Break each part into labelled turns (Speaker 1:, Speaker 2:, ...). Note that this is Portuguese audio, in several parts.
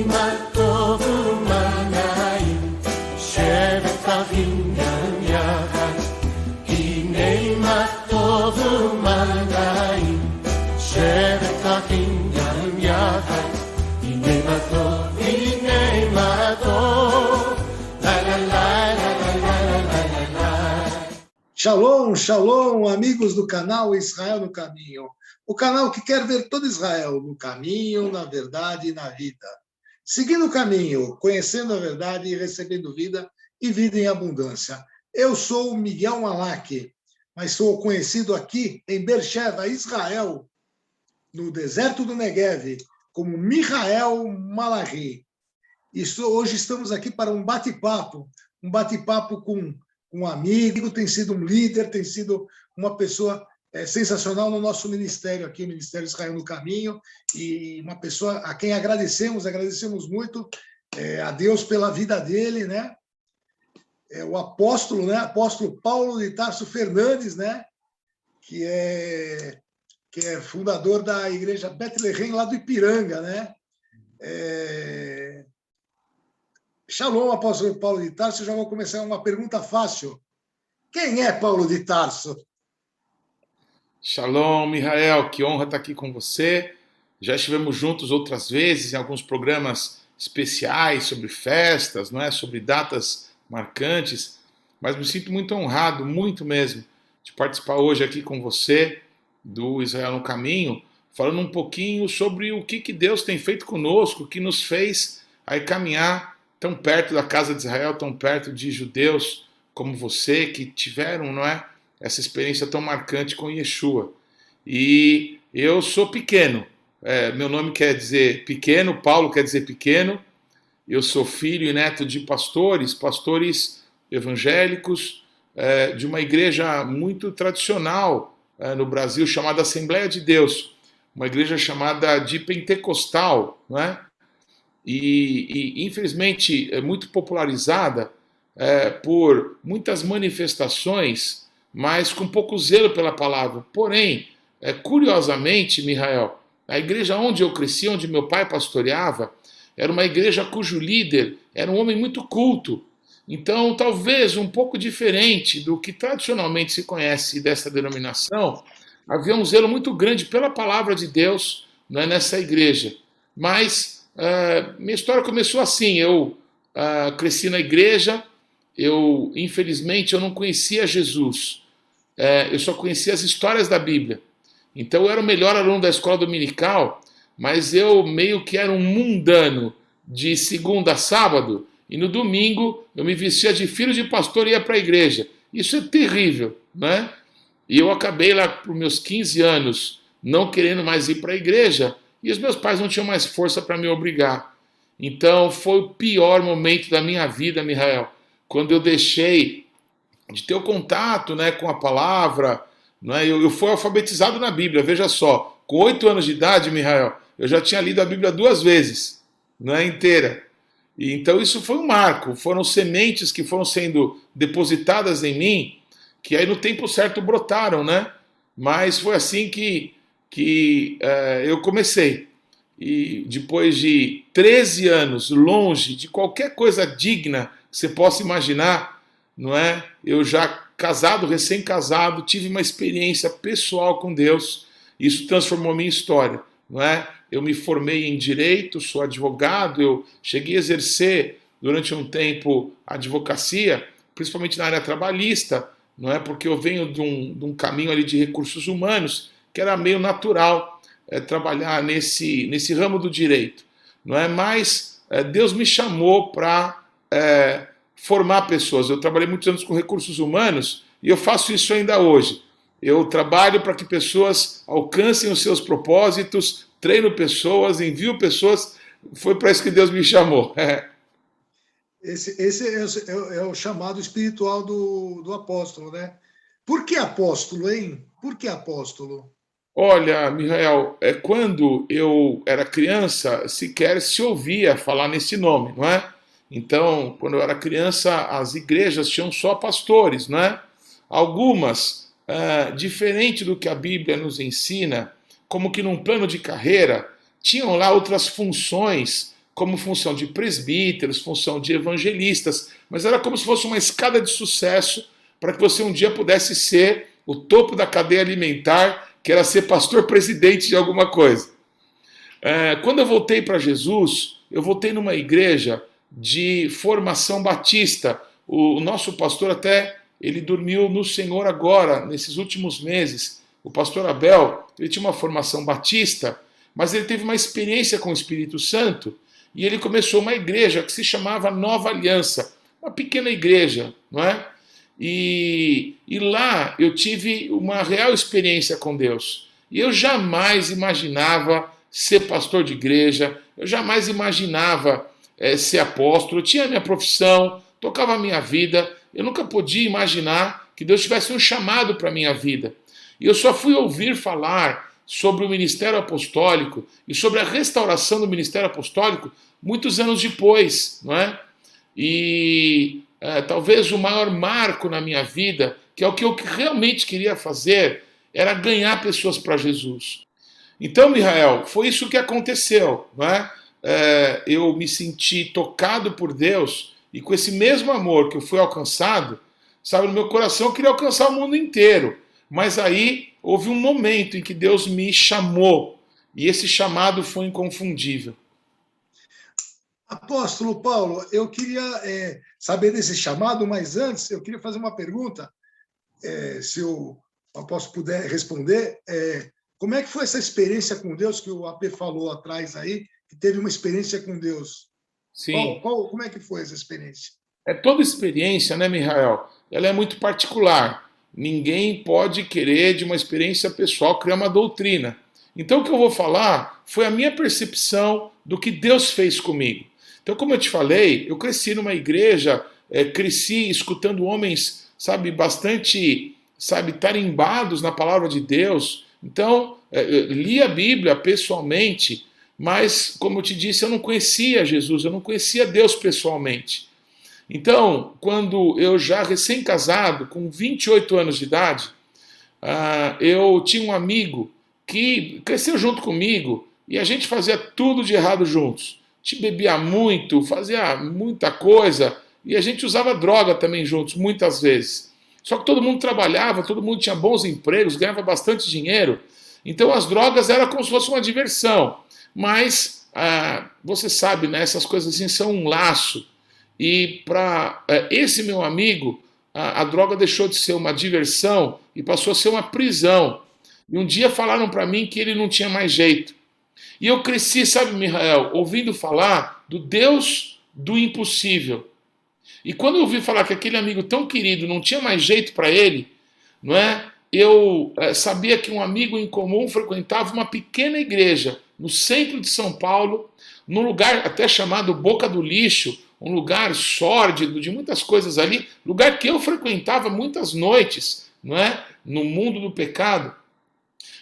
Speaker 1: מה טוב ומה נעים, שבת אחים גם יחד. הנה מה טוב ומה נעים, שבת אחים גם יחד. הנה מה טוב, הנה מה טוב, לה לה לה לה לה לה לה לה.
Speaker 2: Shalom, shalom, amigos do canal Israel no Caminho. O canal que quer ver todo Israel no caminho, na verdade e na vida. Seguindo o caminho, conhecendo a verdade e recebendo vida e vida em abundância. Eu sou o Miguel Malak, mas sou conhecido aqui em Beersheba, Israel, no deserto do Negev, como Michael Malachi. Hoje estamos aqui para um bate-papo com um amigo, tem sido um líder, tem sido uma pessoa sensacional no nosso ministério aqui, Ministério Israel no Caminho, e uma pessoa a quem agradecemos muito a Deus pela vida dele, né? O apóstolo, né? Apóstolo Paulo de Tarso Fernandes, né? Que é fundador da igreja Bethlehem, lá do Ipiranga, né? Shalom, apóstolo Paulo de Tarso. Eu já vou começar uma pergunta fácil. Quem é Paulo de Tarso?
Speaker 3: Shalom, Mihael, que honra estar aqui com você. Já estivemos juntos outras vezes em alguns programas especiais sobre festas, não é? Sobre datas marcantes, mas me sinto muito honrado, muito mesmo, de participar hoje aqui com você do Israel no Caminho, falando um pouquinho sobre o que Deus tem feito conosco, que nos fez aí caminhar tão perto da casa de Israel, tão perto de judeus como você, que tiveram, não é, essa experiência tão marcante com Yeshua. E eu sou pequeno, meu nome quer dizer pequeno, Paulo quer dizer pequeno, eu sou filho e neto de pastores evangélicos, de uma igreja muito tradicional no Brasil, chamada Assembleia de Deus, uma igreja chamada de Pentecostal, não é? E infelizmente é muito popularizada por muitas manifestações, mas com pouco zelo pela palavra. Porém, curiosamente, Mihael, a igreja onde eu cresci, onde meu pai pastoreava, era uma igreja cujo líder era um homem muito culto. Então, talvez um pouco diferente do que tradicionalmente se conhece dessa denominação, havia um zelo muito grande pela palavra de Deus, não é, nessa igreja. Mas minha história começou assim. Eu cresci na igreja, infelizmente eu não conhecia Jesus, eu só conhecia as histórias da Bíblia. Então eu era o melhor aluno da escola dominical, mas eu meio que era um mundano de segunda a sábado, e no domingo eu me vestia de filho de pastor e ia para a igreja. Isso é terrível, né? E eu acabei lá para os meus 15 anos não querendo mais ir para a igreja, e os meus pais não tinham mais força para me obrigar. Então foi o pior momento da minha vida, Mihael, quando eu deixei de ter o contato, né, com a palavra, não é? Eu fui alfabetizado na Bíblia, veja só, com 8 anos de idade, Mihael, eu já tinha lido a Bíblia 2 vezes, não é, inteira. E então isso foi um marco, foram sementes que foram sendo depositadas em mim, que aí no tempo certo brotaram, né? Mas foi assim que eu comecei. E depois de 13 anos longe de qualquer coisa digna que você possa imaginar, não é? Eu já casado, recém-casado, tive uma experiência pessoal com Deus. Isso transformou minha história, não é? Eu me formei em direito, sou advogado, eu cheguei a exercer durante um tempo a advocacia, principalmente na área trabalhista, não é? Porque eu venho de um caminho ali de recursos humanos, que era meio natural trabalhar nesse ramo do direito, não é? Mas Deus me chamou para formar pessoas. Eu trabalhei muitos anos com recursos humanos e eu faço isso ainda hoje. Eu trabalho para que pessoas alcancem os seus propósitos, treino pessoas, envio pessoas. Foi para isso que Deus me chamou.
Speaker 2: Esse é o chamado espiritual do apóstolo, né? Por que apóstolo, hein? Por que apóstolo?
Speaker 3: Olha, Mihael, quando eu era criança, sequer se ouvia falar nesse nome, não é? Então, quando eu era criança, as igrejas tinham só pastores, não é? Algumas, diferente do que a Bíblia nos ensina, como que num plano de carreira, tinham lá outras funções, como função de presbíteros, função de evangelistas, mas era como se fosse uma escada de sucesso para que você um dia pudesse ser o topo da cadeia alimentar, que era ser pastor-presidente de alguma coisa. Quando eu voltei para Jesus, eu voltei numa igreja de formação batista. O nosso pastor até, ele dormiu no Senhor agora, nesses últimos meses. O pastor Abel, ele tinha uma formação batista, mas ele teve uma experiência com o Espírito Santo e ele começou uma igreja que se chamava Nova Aliança, uma pequena igreja, não é? E lá eu tive uma real experiência com Deus. E eu jamais imaginava ser pastor de igreja, eu jamais imaginava ser apóstolo, eu tinha a minha profissão, tocava a minha vida, eu nunca podia imaginar que Deus tivesse um chamado para a minha vida. E eu só fui ouvir falar sobre o ministério apostólico e sobre a restauração do ministério apostólico muitos anos depois, não é? E talvez o maior marco na minha vida, que é o que eu realmente queria fazer, era ganhar pessoas para Jesus. Então, Mihael, foi isso que aconteceu, não é? Eu me senti tocado por Deus e com esse mesmo amor que eu fui alcançado, sabe, no meu coração eu queria alcançar o mundo inteiro. Mas aí houve um momento em que Deus me chamou e esse chamado foi inconfundível.
Speaker 2: Apóstolo Paulo, eu queria saber desse chamado, mas antes eu queria fazer uma pergunta, se o apóstolo puder responder. Como é que foi essa experiência com Deus que o AP falou atrás aí, que teve uma experiência com Deus?
Speaker 3: Sim.
Speaker 2: Como é que foi essa experiência?
Speaker 3: Toda experiência, né, Mihael? Ela é muito particular. Ninguém pode querer, de uma experiência pessoal, criar uma doutrina. Então, o que eu vou falar foi a minha percepção do que Deus fez comigo. Então, como eu te falei, eu cresci numa igreja, cresci escutando homens, sabe, bastante, sabe, tarimbados na palavra de Deus. Então, li a Bíblia pessoalmente, mas, como eu te disse, eu não conhecia Jesus, eu não conhecia Deus pessoalmente. Então, quando eu já recém-casado, com 28 anos de idade, eu tinha um amigo que cresceu junto comigo e a gente fazia tudo de errado juntos. A gente bebia muito, fazia muita coisa e a gente usava droga também juntos, muitas vezes. Só que todo mundo trabalhava, todo mundo tinha bons empregos, ganhava bastante dinheiro. Então as drogas eram como se fosse uma diversão. Mas, você sabe, né, essas coisas assim são um laço. E para esse meu amigo, a droga deixou de ser uma diversão e passou a ser uma prisão. E um dia falaram para mim que ele não tinha mais jeito. E eu cresci, sabe, Mihael, ouvindo falar do Deus do impossível. E quando eu ouvi falar que aquele amigo tão querido não tinha mais jeito para ele, não é? Eu sabia que um amigo em comum frequentava uma pequena igreja no centro de São Paulo, num lugar até chamado Boca do Lixo, um lugar sórdido, de muitas coisas ali, lugar que eu frequentava muitas noites, não é? No mundo do pecado.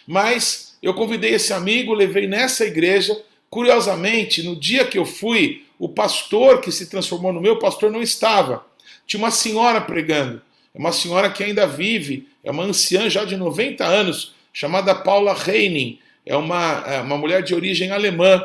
Speaker 3: Mas eu convidei esse amigo, levei nessa igreja. Curiosamente, no dia que eu fui, o pastor que se transformou no meu pastor não estava. Tinha uma senhora pregando, é uma senhora que ainda vive, é uma anciã já de 90 anos, chamada Paula Reining, é uma mulher de origem alemã.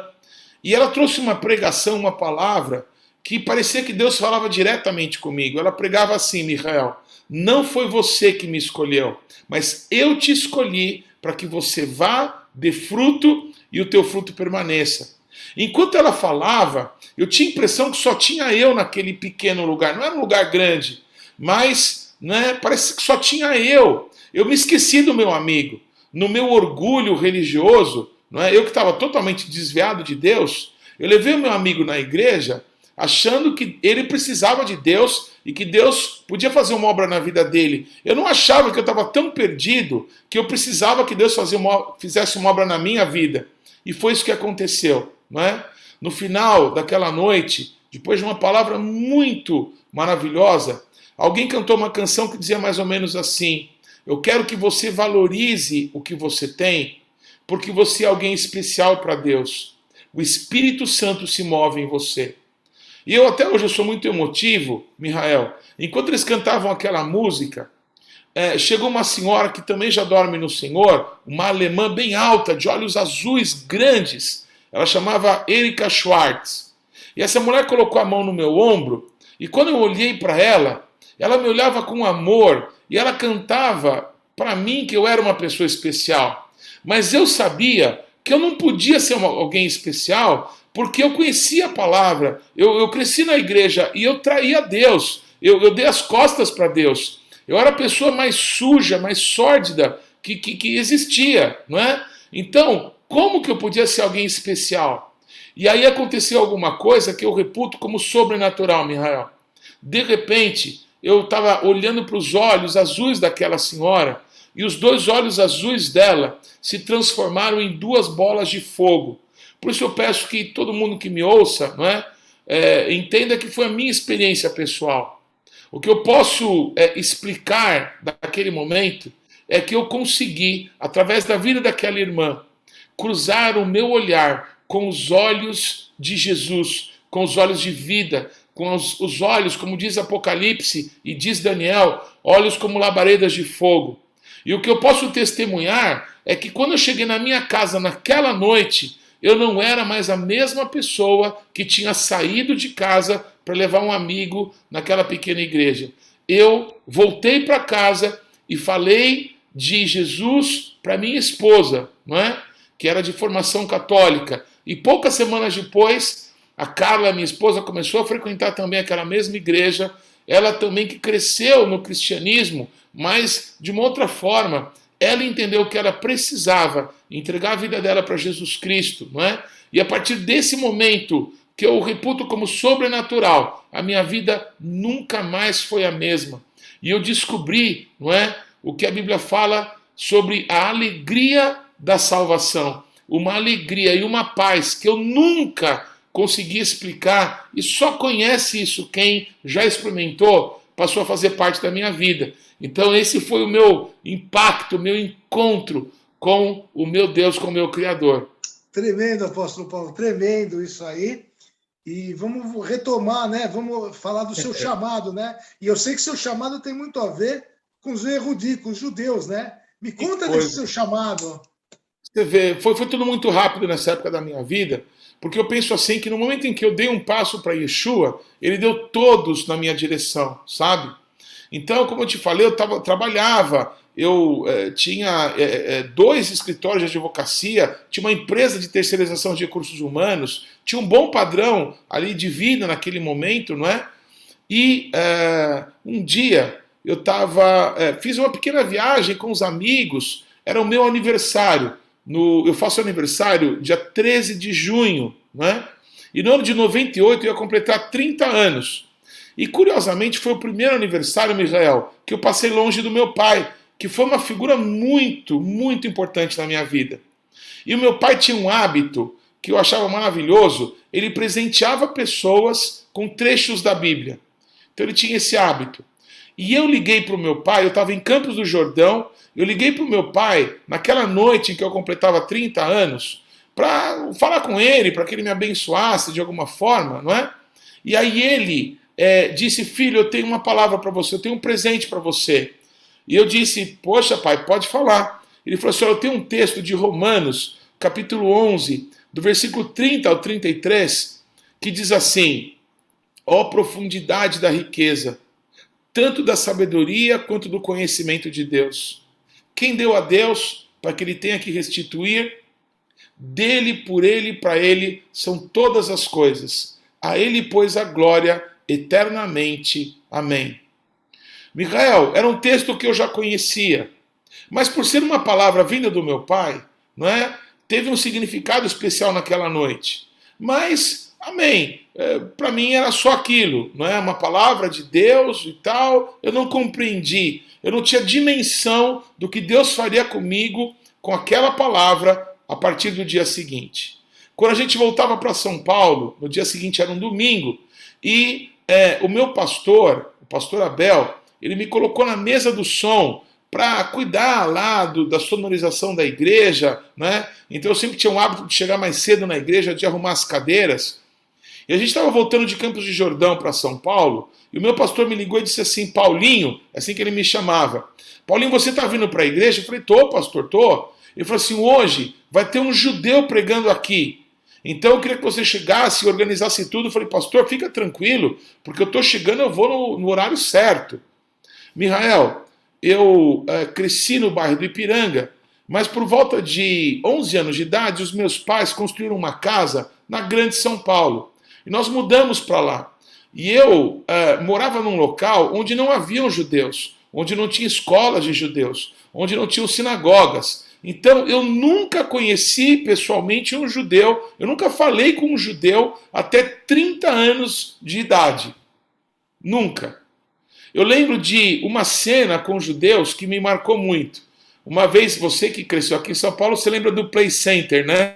Speaker 3: E ela trouxe uma pregação, uma palavra, que parecia que Deus falava diretamente comigo. Ela pregava assim: Mihael, não foi você que me escolheu, mas eu te escolhi para que você vá, dê fruto e o teu fruto permaneça. Enquanto ela falava, eu tinha a impressão que só tinha eu naquele pequeno lugar. Não era um lugar grande, mas né, parece que só tinha eu. Eu me esqueci do meu amigo. No meu orgulho religioso, não é? Eu que estava totalmente desviado de Deus, eu levei o meu amigo na igreja achando que ele precisava de Deus e que Deus podia fazer uma obra na vida dele. Eu não achava que eu estava tão perdido que eu precisava que Deus fizesse uma obra na minha vida. E foi isso que aconteceu, não é? No final daquela noite, depois de uma palavra muito maravilhosa, alguém cantou uma canção que dizia mais ou menos assim: eu quero que você valorize o que você tem, porque você é alguém especial para Deus. O Espírito Santo se move em você. E eu até hoje eu sou muito emotivo, Mihael. Enquanto eles cantavam aquela música, chegou uma senhora que também já dorme no Senhor, uma alemã bem alta, de olhos azuis grandes. Ela chamava Erika Schwartz. E essa mulher colocou a mão no meu ombro, e quando eu olhei para ela, ela me olhava com amor, e ela cantava para mim que eu era uma pessoa especial. Mas eu sabia que eu não podia ser alguém especial, porque eu conhecia a palavra, eu cresci na igreja e eu traía Deus, eu dei as costas para Deus. Eu era a pessoa mais suja, mais sórdida que existia, não é? Então, como que eu podia ser alguém especial? E aí aconteceu alguma coisa que eu reputo como sobrenatural, Mihael. De repente, eu estava olhando para os olhos azuis daquela senhora, e os 2 olhos azuis dela se transformaram em 2 bolas de fogo. Por isso eu peço que todo mundo que me ouça, não é, entenda que foi a minha experiência pessoal. O que eu posso explicar daquele momento é que eu consegui, através da vida daquela irmã, cruzar o meu olhar com os olhos de Jesus, com os olhos de vida, com os olhos, como diz Apocalipse e diz Daniel, olhos como labaredas de fogo. E o que eu posso testemunhar é que quando eu cheguei na minha casa naquela noite, eu não era mais a mesma pessoa que tinha saído de casa para levar um amigo naquela pequena igreja. Eu voltei para casa e falei de Jesus para minha esposa, não é? Que era de formação católica. E poucas semanas depois, a Carla, minha esposa, começou a frequentar também aquela mesma igreja. Ela também que cresceu no cristianismo, mas de uma outra forma. Ela entendeu que ela precisava entregar a vida dela para Jesus Cristo, não é? E a partir desse momento, que eu reputo como sobrenatural, a minha vida nunca mais foi a mesma. E eu descobri, não é, o que a Bíblia fala sobre a alegria da salvação. Uma alegria e uma paz que eu nunca consegui explicar, e só conhece isso quem já experimentou, passou a fazer parte da minha vida. Então esse foi o meu impacto, o meu encontro com o meu Deus, com o meu Criador.
Speaker 2: Tremendo, apóstolo Paulo, tremendo isso aí. E vamos retomar, né? Vamos falar do seu chamado, né? E eu sei que seu chamado tem muito a ver com os eruditos, com os judeus, né? Me conta desse seu chamado.
Speaker 3: Você vê, foi tudo muito rápido nessa época da minha vida, porque eu penso assim, que no momento em que eu dei um passo para Yeshua, ele deu todos na minha direção, sabe? Então, como eu te falei, eu trabalhava, eu tinha 2 escritórios de advocacia, tinha uma empresa de terceirização de recursos humanos, tinha um bom padrão ali de vida naquele momento, não é? E um dia eu fiz uma pequena viagem com os amigos, era o meu aniversário, eu faço aniversário dia 13 de junho, não é? E no ano de 98 eu ia completar 30 anos. E curiosamente foi o primeiro aniversário, Mihael, que eu passei longe do meu pai, que foi uma figura muito, muito importante na minha vida. E o meu pai tinha um hábito que eu achava maravilhoso, ele presenteava pessoas com trechos da Bíblia. Então ele tinha esse hábito. E eu liguei para o meu pai, eu estava em Campos do Jordão, eu liguei para o meu pai, naquela noite em que eu completava 30 anos, para falar com ele, para que ele me abençoasse de alguma forma, não é? E aí ele disse, filho, eu tenho uma palavra para você, eu tenho um presente para você. E eu disse, poxa pai, pode falar. Ele falou assim, eu tenho um texto de Romanos, capítulo 11, do versículo 30 ao 33, que diz assim, ó profundidade da riqueza, tanto da sabedoria quanto do conhecimento de Deus. Quem deu a Deus para que ele tenha que restituir? Dele, por ele, para ele são todas as coisas. A ele, pois, a glória eternamente. Amém. Mihael, era um texto que eu já conhecia, mas por ser uma palavra vinda do meu pai, não é? Teve um significado especial naquela noite. Mas, amém, para mim era só aquilo, não é? Uma palavra de Deus e tal, eu não compreendi, eu não tinha dimensão do que Deus faria comigo com aquela palavra a partir do dia seguinte. Quando a gente voltava para São Paulo, no dia seguinte era um domingo, e o meu pastor, o pastor Abel, ele me colocou na mesa do som para cuidar lá da sonorização da igreja, né? Então eu sempre tinha o hábito de chegar mais cedo na igreja, de arrumar as cadeiras. E a gente estava voltando de Campos de Jordão para São Paulo, e o meu pastor me ligou e disse assim, Paulinho, assim que ele me chamava, Paulinho, você está vindo para a igreja? Eu falei, tô, pastor, tô. Ele falou assim, hoje vai ter um judeu pregando aqui. Então eu queria que você chegasse e organizasse tudo. Eu falei, pastor, fica tranquilo, porque eu estou chegando, eu vou no horário certo. Mihael, eu cresci no bairro do Ipiranga, mas por volta de 11 anos de idade, os meus pais construíram uma casa na Grande São Paulo. E nós mudamos para lá. E eu morava num local onde não haviam judeus, onde não tinha escolas de judeus, onde não tinham sinagogas. Então eu nunca conheci pessoalmente um judeu, eu nunca falei com um judeu até 30 anos de idade. Nunca. Eu lembro de uma cena com judeus que me marcou muito. Uma vez, você que cresceu aqui em São Paulo, você lembra do Play Center, né?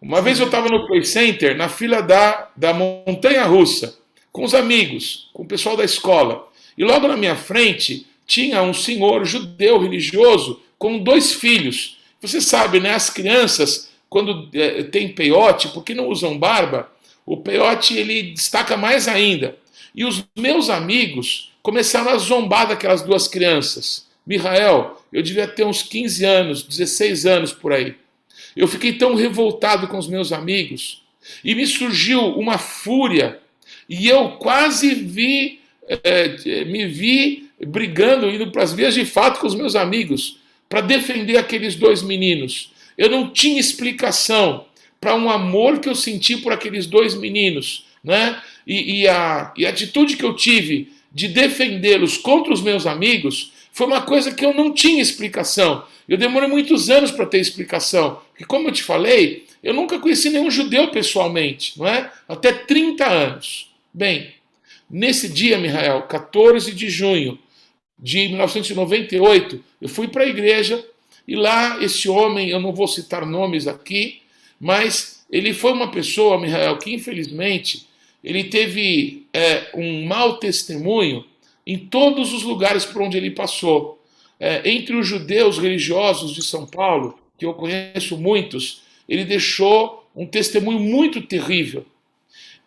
Speaker 3: Uma vez eu estava no Play Center, na fila da montanha-russa, com os amigos, com o pessoal da escola. E logo na minha frente tinha um senhor judeu religioso com 2 filhos. Você sabe, né? As crianças, quando tem peiote, porque não usam barba, o peiote ele destaca mais ainda. E os meus amigos começaram a zombar daquelas 2 crianças. Mihael, eu devia ter uns 15 anos, 16 anos por aí. Eu fiquei tão revoltado com os meus amigos e me surgiu uma fúria e eu quase me vi brigando, indo para as vias de fato com os meus amigos para defender aqueles 2 meninos. Eu não tinha explicação para um amor que eu senti por aqueles 2 meninos, né? E a atitude que eu tive de defendê-los contra os meus amigos foi uma coisa que eu não tinha explicação. Eu demorei muitos anos para ter explicação. Porque, como eu te falei, eu nunca conheci nenhum judeu pessoalmente, não é? Até 30 anos. Bem, nesse dia, Mihael, 14 de junho de 1998, eu fui para a igreja e lá esse homem, eu não vou citar nomes aqui, mas ele foi uma pessoa, Mihael, que infelizmente ele teve um mau testemunho em todos os lugares por onde ele passou. Entre os judeus religiosos de São Paulo, que eu conheço muitos, ele deixou um testemunho muito terrível.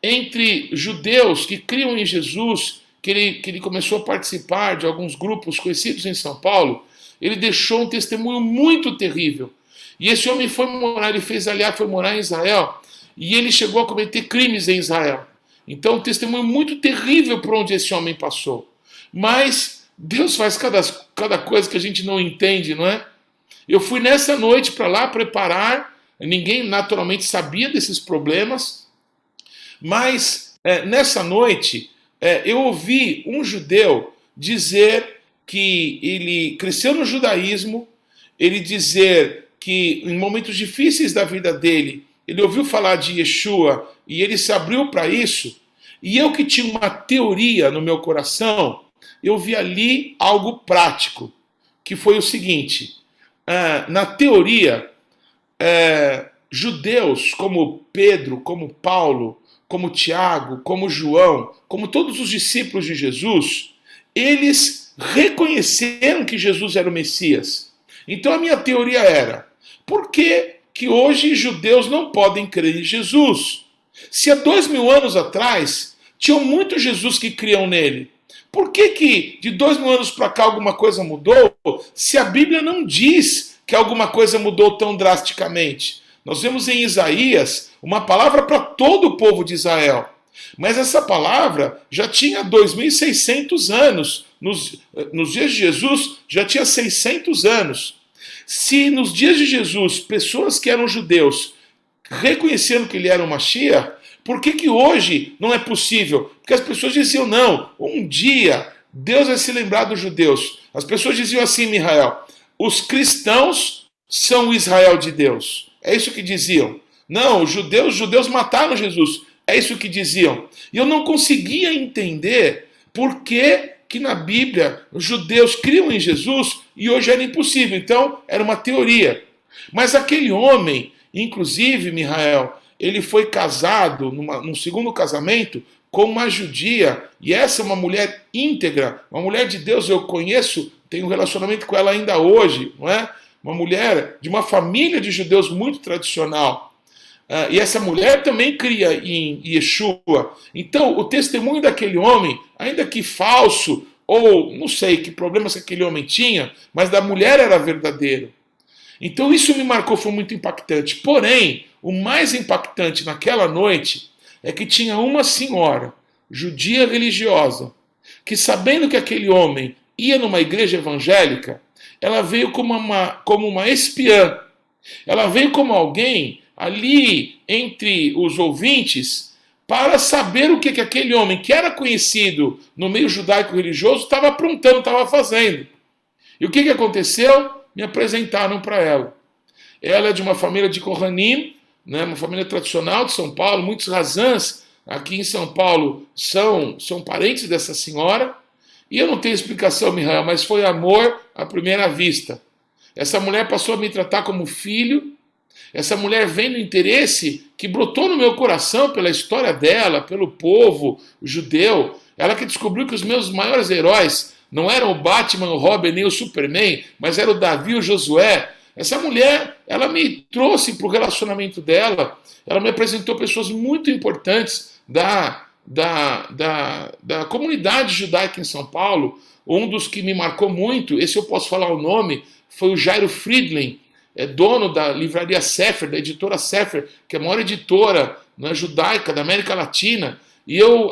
Speaker 3: Entre judeus que criam em Jesus, que ele começou a participar de alguns grupos conhecidos em São Paulo, ele deixou um testemunho muito terrível. E esse homem foi morar em Israel, e ele chegou a cometer crimes em Israel. Então, um testemunho muito terrível por onde esse homem passou. Mas Deus faz cada coisa que a gente não entende, não é? Eu fui nessa noite para lá preparar, ninguém naturalmente sabia desses problemas, mas nessa noite eu ouvi um judeu dizer que ele cresceu no judaísmo, ele dizer que em momentos difíceis da vida dele, ele ouviu falar de Yeshua e ele se abriu para isso, e eu que tinha uma teoria no meu coração, eu vi ali algo prático, que foi o seguinte: na teoria, judeus como Pedro, como Paulo, como Tiago, como João, como todos os discípulos de Jesus, eles reconheceram que Jesus era o Messias. Então a minha teoria era: por que hoje judeus não podem crer em Jesus? Se há 2000 anos atrás tinham muitos Jesus que criam nele, por que de 2000 anos para cá alguma coisa mudou, se a Bíblia não diz que alguma coisa mudou tão drasticamente? Nós vemos em Isaías uma palavra para todo o povo de Israel. Mas essa palavra já tinha 2.600 anos. Nos dias de Jesus já tinha 600 anos. Se nos dias de Jesus pessoas que eram judeus reconheceram que ele era o Mashiach, por que hoje não é possível? Porque as pessoas diziam: não, um dia Deus vai se lembrar dos judeus. As pessoas diziam assim, Mihael: os cristãos são o Israel de Deus. É isso que diziam. Não, os judeus mataram Jesus. É isso que diziam. E eu não conseguia entender por que na Bíblia os judeus criam em Jesus e hoje era impossível. Então, era uma teoria. Mas aquele homem, inclusive, Mihael, ele foi casado num segundo casamento com uma judia, e essa é uma mulher íntegra, uma mulher de Deus. Eu conheço, tenho um relacionamento com ela ainda hoje, não é? Uma mulher de uma família de judeus muito tradicional. E essa mulher também cria em Yeshua. Então, o testemunho daquele homem, ainda que falso, ou não sei que problemas que aquele homem tinha, mas da mulher era verdadeiro. Então, isso me marcou, foi muito impactante. Porém, o mais impactante naquela noite é que tinha uma senhora, judia religiosa, que sabendo que aquele homem ia numa igreja evangélica, ela veio como uma espiã. Ela veio como alguém ali entre os ouvintes para saber o que aquele homem, que era conhecido no meio judaico religioso, estava aprontando, estava fazendo. E o que aconteceu? Me apresentaram para ela. Ela é de uma família de Kohanim, né, uma família tradicional de São Paulo. Muitos razãs aqui em São Paulo são parentes dessa senhora. E eu não tenho explicação, Mihael, mas foi amor à primeira vista. Essa mulher passou a me tratar como filho. Essa mulher vendo o interesse que brotou no meu coração pela história dela, pelo povo judeu. Ela que descobriu que os meus maiores heróis não eram o Batman, o Robin, nem o Superman, mas era o Davi, o Josué. Essa mulher, ela me trouxe para o relacionamento dela. Ela me apresentou pessoas muito importantes da comunidade judaica em São Paulo. Um dos que me marcou muito, esse eu posso falar o nome, foi o Jairo Friedlin, dono da livraria Sefer, da editora Sefer, que é a maior editora, né, judaica da América Latina. E eu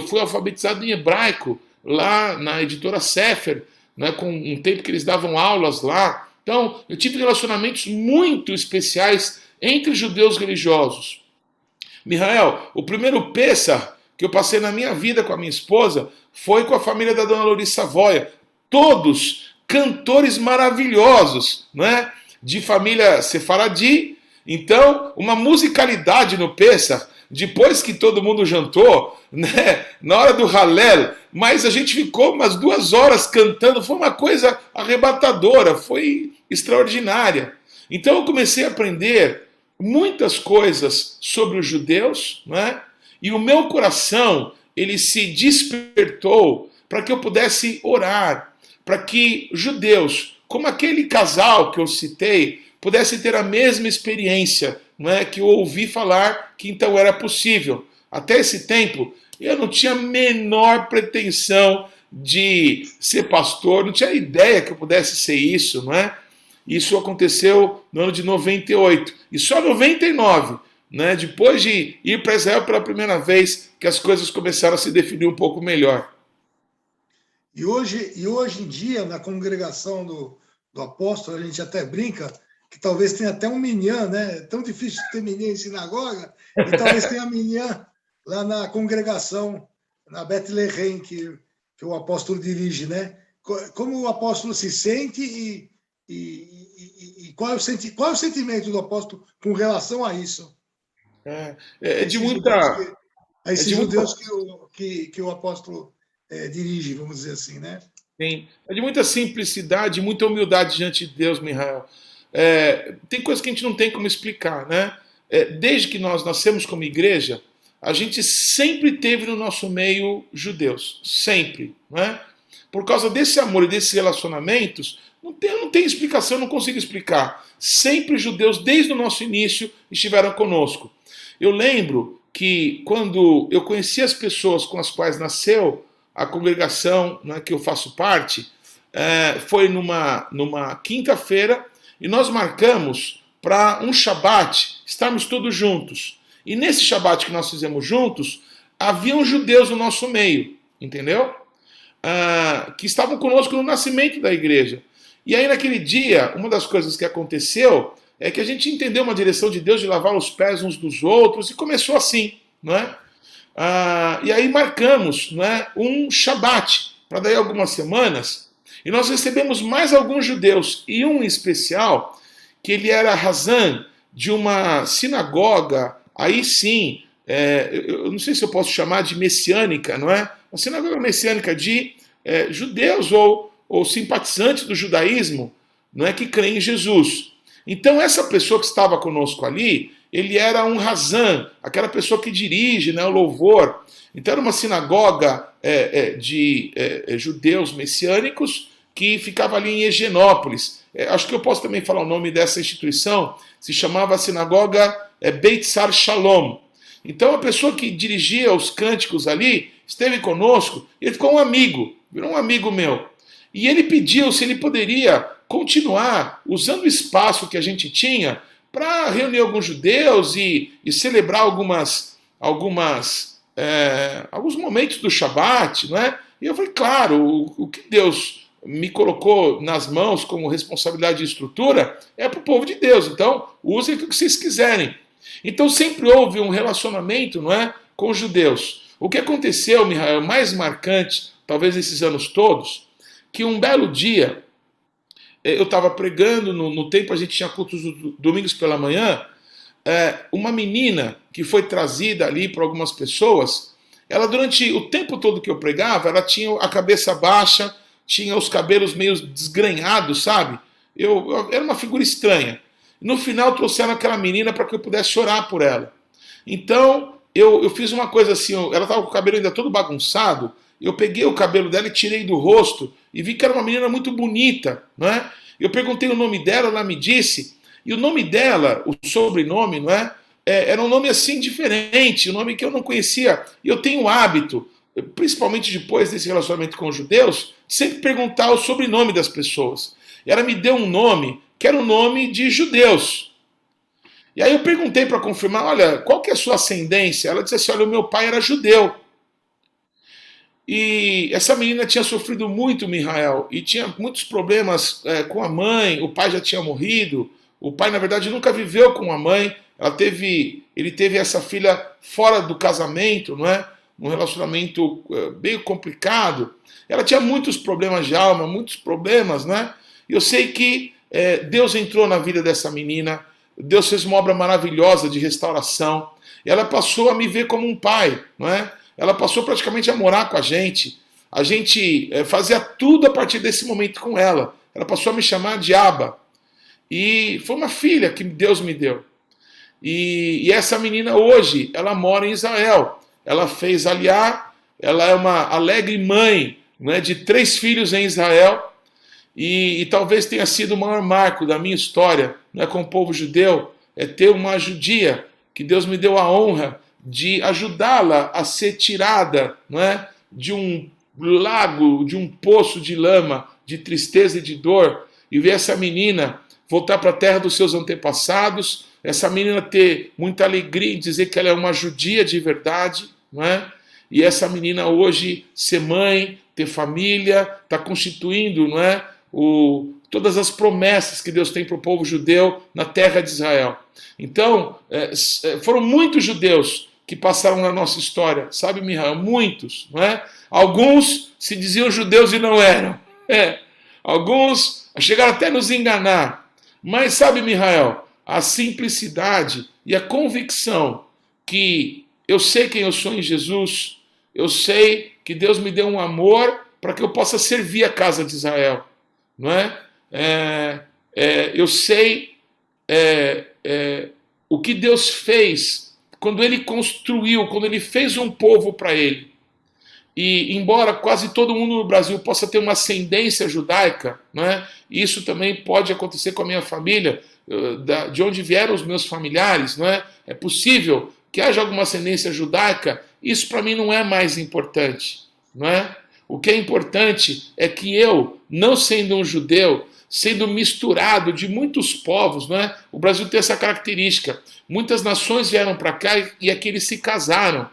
Speaker 3: fui alfabetizado em hebraico lá na editora Sefer, né, com um tempo que eles davam aulas lá. Então, eu tive relacionamentos muito especiais entre judeus religiosos. Mihael, o primeiro Pessah que eu passei na minha vida com a minha esposa foi com a família da dona Lorissa Savoia. Todos cantores maravilhosos, né? De família sefaradi. Então, uma musicalidade no Pessah, depois que todo mundo jantou, né? Na hora do Hallel, mas a gente ficou umas 2 horas cantando, foi uma coisa arrebatadora, foi extraordinária. Então eu comecei a aprender muitas coisas sobre os judeus, né? E o meu coração, ele se despertou para que eu pudesse orar, para que judeus, como aquele casal que eu citei, pudessem ter a mesma experiência, né, que eu ouvi falar que então era possível. Até esse tempo, eu não tinha a menor pretensão de ser pastor, não tinha ideia que eu pudesse ser isso, não é? Isso aconteceu no ano de 98. E só em 99, né, depois de ir para Israel pela primeira vez, que as coisas começaram a se definir um pouco melhor.
Speaker 2: E hoje em dia, na congregação do apóstolo, a gente até brinca que talvez tenha até um minyan, né? É tão difícil ter minyan em sinagoga, e talvez tenha minyan lá na congregação, na Bethlehem, que o apóstolo dirige, né? Como o apóstolo se sente e qual é o sentimento do apóstolo com relação a isso?
Speaker 3: É de muita...
Speaker 2: A esses judeus que o apóstolo dirige, vamos dizer assim, né?
Speaker 3: Sim. É de muita simplicidade, muita humildade diante de Deus, Mihael. Tem coisas que a gente não tem como explicar, né? Desde que nós nascemos como igreja, a gente sempre teve no nosso meio judeus, sempre, né? Por causa desse amor e desses relacionamentos, não tem explicação, não consigo explicar. Sempre judeus, desde o nosso início, estiveram conosco. Eu lembro que quando eu conheci as pessoas com as quais nasceu a congregação, né, que eu faço parte, foi numa quinta-feira, e nós marcamos para um Shabat estarmos todos juntos. E nesse Shabat que nós fizemos juntos, haviam judeus no nosso meio, entendeu? Que estavam conosco no nascimento da igreja. E aí naquele dia, uma das coisas que aconteceu é que a gente entendeu uma direção de Deus de lavar os pés uns dos outros, e começou assim, não é? E aí marcamos, não é, um Shabat, para daí algumas semanas, e nós recebemos mais alguns judeus, e um em especial, que ele era Razan de uma sinagoga, aí sim, eu não sei se eu posso chamar de messiânica, não é? Uma sinagoga messiânica de judeus ou simpatizantes do judaísmo, não é, que creem em Jesus. Então essa pessoa que estava conosco ali, ele era um Razan, aquela pessoa que dirige, né, o louvor. Então era uma sinagoga de judeus messiânicos que ficava ali em Higienópolis. Acho que eu posso também falar o nome dessa instituição, se chamava a sinagoga Beit Sar Shalom. Então a pessoa que dirigia os cânticos ali esteve conosco, e ele ficou um amigo, virou um amigo meu. E ele pediu se ele poderia continuar usando o espaço que a gente tinha para reunir alguns judeus e celebrar alguns momentos do Shabat, não é? E eu falei, claro, o que Deus me colocou nas mãos como responsabilidade de estrutura é para o povo de Deus, então usem o que vocês quiserem. Então sempre houve um relacionamento, não é, com os judeus. O que aconteceu, Mihael, mais marcante, talvez esses anos todos, que um belo dia, eu estava pregando, no tempo a gente tinha cultos domingos pela manhã, uma menina que foi trazida ali por algumas pessoas, ela durante o tempo todo que eu pregava, ela tinha a cabeça baixa, tinha os cabelos meio desgrenhados, sabe? Eu era uma figura estranha. No final trouxeram aquela menina para que eu pudesse chorar por ela. Então eu fiz uma coisa assim, ela estava com o cabelo ainda todo bagunçado, eu peguei o cabelo dela e tirei do rosto e vi que era uma menina muito bonita, não é? Eu perguntei o nome dela, ela me disse, e o nome dela, o sobrenome, não é? Era um nome assim diferente, um nome que eu não conhecia. E eu tenho o hábito, principalmente depois desse relacionamento com os judeus, sempre perguntar o sobrenome das pessoas. E ela me deu um nome que era o nome de judeus. E aí eu perguntei para confirmar, olha, qual que é a sua ascendência? Ela disse assim, olha, o meu pai era judeu. E essa menina tinha sofrido muito, Mihael, e tinha muitos problemas com a mãe, o pai já tinha morrido, o pai, na verdade, nunca viveu com a mãe, ele teve essa filha fora do casamento, não é? Um relacionamento bem complicado. Ela tinha muitos problemas de alma, muitos problemas, né? E eu sei que Deus entrou na vida dessa menina, Deus fez uma obra maravilhosa de restauração, e ela passou a me ver como um pai, não é? Ela passou praticamente a morar com a gente fazia tudo a partir desse momento com ela. Ela passou a me chamar de Abba. E foi uma filha que Deus me deu. E essa menina hoje, ela mora em Israel. Ela fez aliá, ela é uma alegre mãe, né, de 3 filhos em Israel. E talvez tenha sido o maior marco da minha história, né, com o povo judeu, ter uma judia, que Deus me deu a honra de ajudá-la a ser tirada, não é, de um lago, de um poço de lama, de tristeza e de dor, e ver essa menina voltar para a terra dos seus antepassados, essa menina ter muita alegria em dizer que ela é uma judia de verdade, não é? E essa menina hoje ser mãe, ter família, está constituindo, não é, todas as promessas que Deus tem para o povo judeu na terra de Israel. Então, foram muitos judeus que passaram na nossa história, sabe, Mihael? Muitos, não é? Alguns se diziam judeus e não eram. Alguns chegaram até a nos enganar. Mas, sabe, Mihael, a simplicidade e a convicção que eu sei quem eu sou em Jesus, eu sei que Deus me deu um amor para que eu possa servir a casa de Israel, não é? Eu sei o que Deus fez quando Ele construiu, quando Ele fez um povo para Ele. E embora quase todo mundo no Brasil possa ter uma ascendência judaica, não é? Isso também pode acontecer com a minha família, de onde vieram os meus familiares, não é? É possível que haja alguma ascendência judaica, isso para mim não é mais importante, não é? O que é importante é que eu, não sendo um judeu, sendo misturado de muitos povos, não é? O Brasil tem essa característica. Muitas nações vieram para cá e aqui eles se casaram.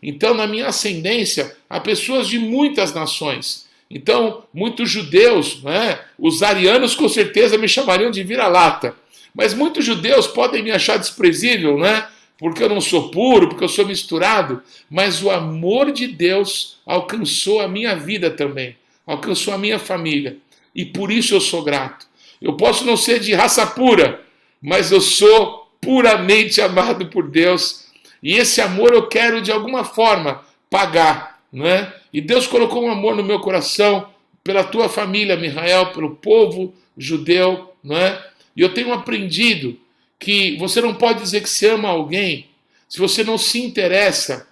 Speaker 3: Então, na minha ascendência, há pessoas de muitas nações. Então, muitos judeus, não é? Os arianos com certeza me chamariam de vira-lata. Mas muitos judeus podem me achar desprezível, não é? Porque eu não sou puro, porque eu sou misturado. Mas o amor de Deus alcançou a minha vida também. Alcançou a minha família. E por isso eu sou grato. Eu posso não ser de raça pura, mas eu sou puramente amado por Deus. E esse amor eu quero, de alguma forma, pagar, não é? E Deus colocou um amor no meu coração pela tua família, Mihael, pelo povo judeu, não é? E eu tenho aprendido que você não pode dizer que se ama alguém se você não se interessa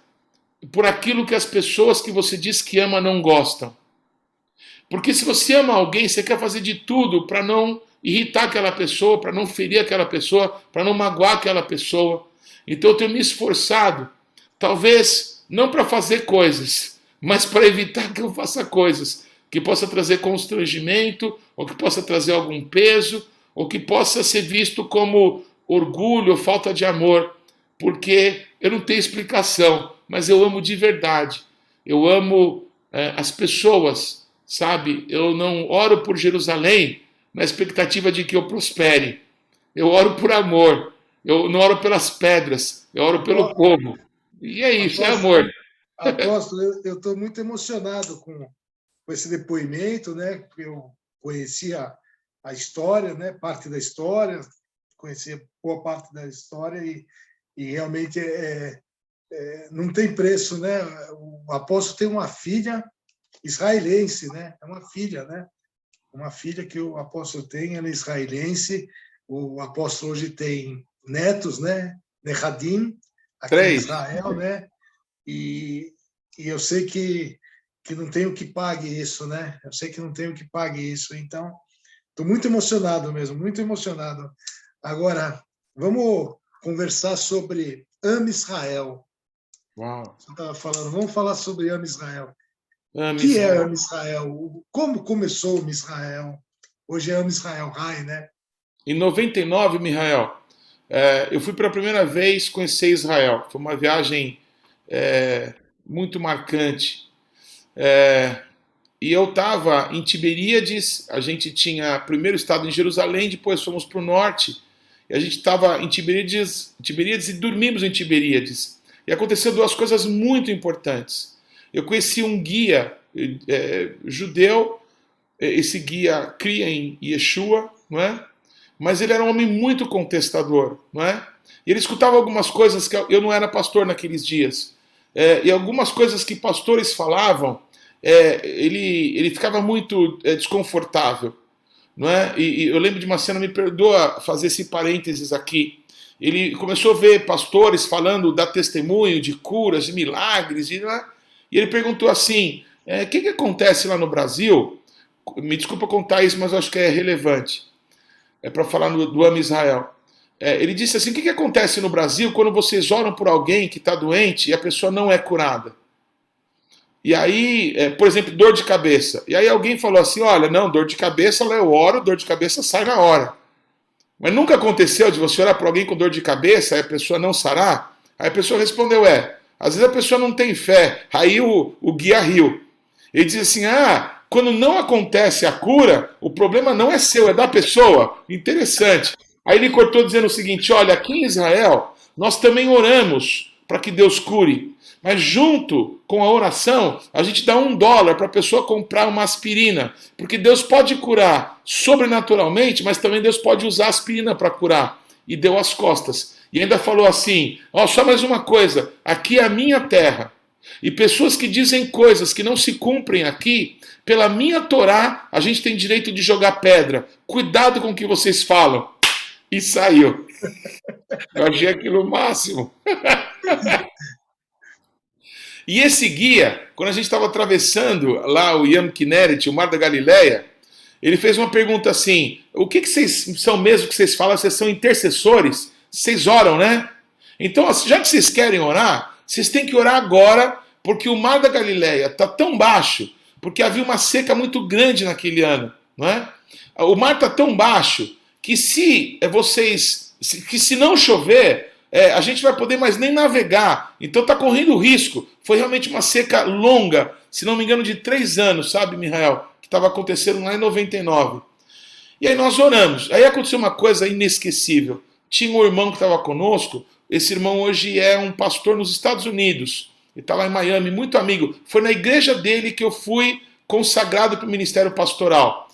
Speaker 3: por aquilo que as pessoas que você diz que ama não gostam. Porque se você ama alguém, você quer fazer de tudo para não irritar aquela pessoa, para não ferir aquela pessoa, para não magoar aquela pessoa. Então eu tenho me esforçado, talvez não para fazer coisas, mas para evitar que eu faça coisas que possa trazer constrangimento, ou que possa trazer algum peso, ou que possa ser visto como orgulho ou falta de amor, porque eu não tenho explicação, mas eu amo de verdade. Eu amo as pessoas, sabe? Eu não oro por Jerusalém na expectativa de que eu prospere. Eu oro por amor. Eu não oro pelas pedras, eu oro pelo povo. E é isso, é amor.
Speaker 2: Apóstolo, eu estou muito emocionado com esse depoimento, né? Porque eu conhecia a história, né? Parte da história, conhecia boa parte da história e realmente não tem preço, né? O apóstolo tem uma filha israelense, né? É uma filha, né? Uma filha que o apóstolo tem, ela é israelense. O apóstolo hoje tem netos, né? Nehadim, aqui em Israel, né? E eu sei que não tem o que pague isso, né? Eu sei que não tem o que pague isso. Então, estou muito emocionado mesmo, muito emocionado. Agora, vamos conversar sobre Am Israel.
Speaker 3: Uau.
Speaker 2: Você estava falando, vamos falar sobre Am Israel.
Speaker 3: Am
Speaker 2: O que é
Speaker 3: Israel.
Speaker 2: Am Israel? Como começou Am Israel? Hoje é Am Israel High, né?
Speaker 3: Em 99, Mihael, eu fui pela primeira vez conhecer Israel. Foi uma viagem muito marcante. E eu estava em Tiberíades, a gente tinha primeiro estado em Jerusalém, depois fomos para o norte, e a gente estava em Tiberíades e dormimos em Tiberíades. E aconteceu duas coisas muito importantes. Eu conheci um guia judeu, esse guia cria em Yeshua, não é? Mas ele era um homem muito contestador, não é? E ele escutava algumas coisas que eu não era pastor naqueles dias. E algumas coisas que pastores falavam, ele ficava muito desconfortável, não é? E eu lembro de uma cena, me perdoa fazer esse parênteses aqui. Ele começou a ver pastores falando da testemunho, de curas, de milagres, e ele perguntou assim: o que acontece lá no Brasil? Me desculpa contar isso, mas eu acho que é relevante. É para falar do Am Israel. Ele disse assim: o que acontece no Brasil quando vocês oram por alguém que está doente e a pessoa não é curada? E aí, por exemplo, dor de cabeça. E aí alguém falou assim: olha, não, dor de cabeça, eu oro, dor de cabeça sai na hora. Mas nunca aconteceu de você orar por alguém com dor de cabeça e a pessoa não sarar? Aí a pessoa respondeu: às vezes a pessoa não tem fé. Aí o guia riu. Ele diz assim: quando não acontece a cura, o problema não é seu, é da pessoa. Interessante. Aí ele cortou dizendo o seguinte: olha, aqui em Israel, nós também oramos para que Deus cure. Mas junto com a oração, a gente dá $1 para a pessoa comprar uma aspirina. Porque Deus pode curar sobrenaturalmente, mas também Deus pode usar a aspirina para curar. E deu as costas. E ainda falou assim: só mais uma coisa, aqui é a minha terra. E pessoas que dizem coisas que não se cumprem aqui, pela minha Torá, a gente tem direito de jogar pedra. Cuidado com o que vocês falam. E saiu. Eu achei aquilo o máximo. E esse guia, quando a gente estava atravessando lá o Yam Kinneret, o Mar da Galileia, ele fez uma pergunta assim: o que vocês são mesmo que vocês falam? Vocês são intercessores? Vocês oram, né? Então, já que vocês querem orar, vocês têm que orar agora, porque o Mar da Galileia está tão baixo, porque havia uma seca muito grande naquele ano, não é? O mar está tão baixo que se não chover, a gente vai poder mais nem navegar. Então está correndo risco. Foi realmente uma seca longa, se não me engano, de 3 anos, sabe, Mihael? Que estava acontecendo lá em 99. E aí nós oramos. Aí aconteceu uma coisa inesquecível. Tinha um irmão que estava conosco. Esse irmão hoje é um pastor nos Estados Unidos. Ele está lá em Miami, muito amigo. Foi na igreja dele que eu fui consagrado para o ministério pastoral.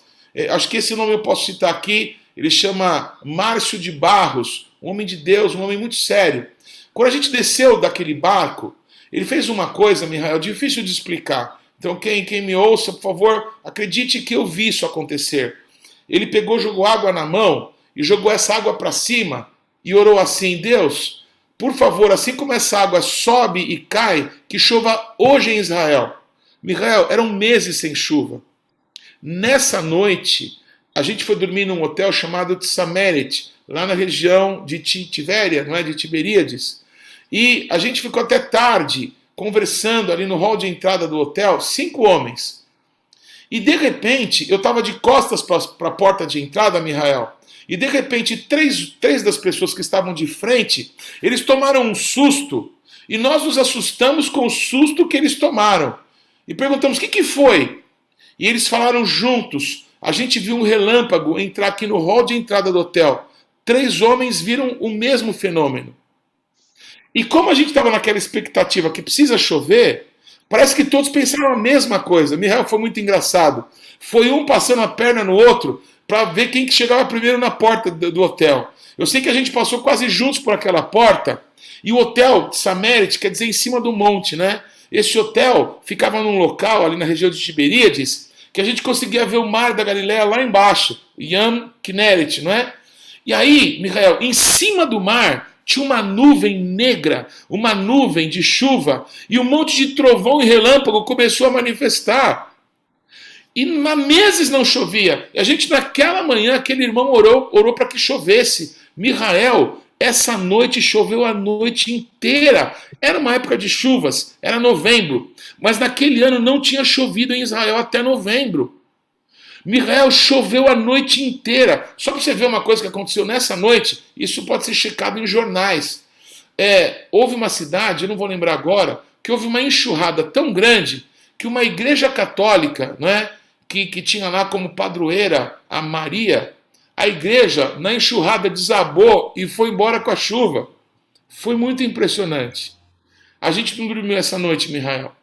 Speaker 3: Acho que esse nome eu posso citar aqui. Ele chama Márcio de Barros, um homem de Deus, um homem muito sério. Quando a gente desceu daquele barco, ele fez uma coisa, Mihael, difícil de explicar. Então quem me ouça, por favor, acredite que eu vi isso acontecer. Ele pegou, jogou água na mão e jogou essa água para cima e orou assim: Deus, por favor, assim como essa água sobe e cai, que chova hoje em Israel. Mihael, eram meses sem chuva. Nessa noite, a gente foi dormir num hotel chamado Tsameret, lá na região de Tiberia, não é? De Tiberíades. E a gente ficou até tarde conversando ali no hall de entrada do hotel, 5 homens. E de repente, eu estava de costas para a porta de entrada, Mihael, e de repente três das pessoas que estavam de frente, eles tomaram um susto, e nós nos assustamos com o susto que eles tomaram. E perguntamos, o que foi? E eles falaram juntos, a gente viu um relâmpago entrar aqui no hall de entrada do hotel. 3 homens viram o mesmo fenômeno. E como a gente estava naquela expectativa que precisa chover, parece que todos pensaram a mesma coisa. Mihael, foi muito engraçado. Foi um passando a perna no outro para ver quem que chegava primeiro na porta do hotel. Eu sei que a gente passou quase juntos por aquela porta, e o hotel Samerit, quer dizer em cima do monte, né? Esse hotel ficava num local ali na região de Tiberíades, que a gente conseguia ver o mar da Galileia lá embaixo, Yam Kinneret, não é? E aí, Mihael, em cima do mar tinha uma nuvem negra, uma nuvem de chuva, e um monte de trovão e relâmpago começou a manifestar. E há meses não chovia. E a gente, naquela manhã, aquele irmão orou para que chovesse. Mihael, essa noite choveu a noite inteira. Era uma época de chuvas, era novembro. Mas naquele ano não tinha chovido em Israel até novembro. Mihael, choveu a noite inteira. Só para você ver uma coisa que aconteceu nessa noite, isso pode ser checado em jornais. Houve uma cidade, eu não vou lembrar agora, que houve uma enxurrada tão grande que uma igreja católica, não é, que tinha lá como padroeira a Maria, a igreja, na enxurrada, desabou e foi embora com a chuva. Foi muito impressionante. A gente não dormiu essa noite, Mihael.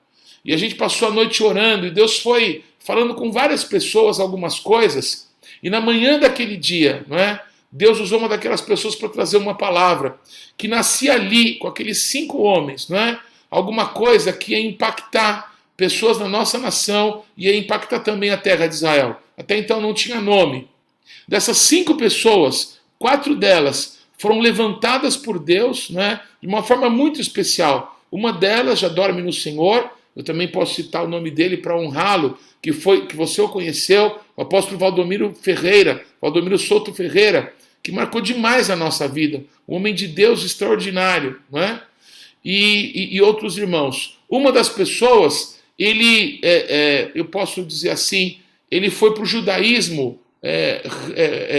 Speaker 3: E a gente passou a noite orando, e Deus foi falando com várias pessoas algumas coisas. E na manhã daquele dia, não é, Deus usou uma daquelas pessoas para trazer uma palavra que nascia ali, com aqueles 5 homens, não é? Alguma coisa que ia impactar pessoas da nossa nação e ia impactar também a terra de Israel. Até então não tinha nome. Dessas 5 pessoas, 4 delas foram levantadas por Deus, né, de uma forma muito especial. Uma delas já dorme no Senhor. Eu também posso citar o nome dele para honrá-lo, que você o conheceu, o apóstolo Valdomiro Souto Ferreira, que marcou demais a nossa vida. Um homem de Deus extraordinário, não é? E outros irmãos. Uma das pessoas, ele, eu posso dizer assim, ele foi para o judaísmo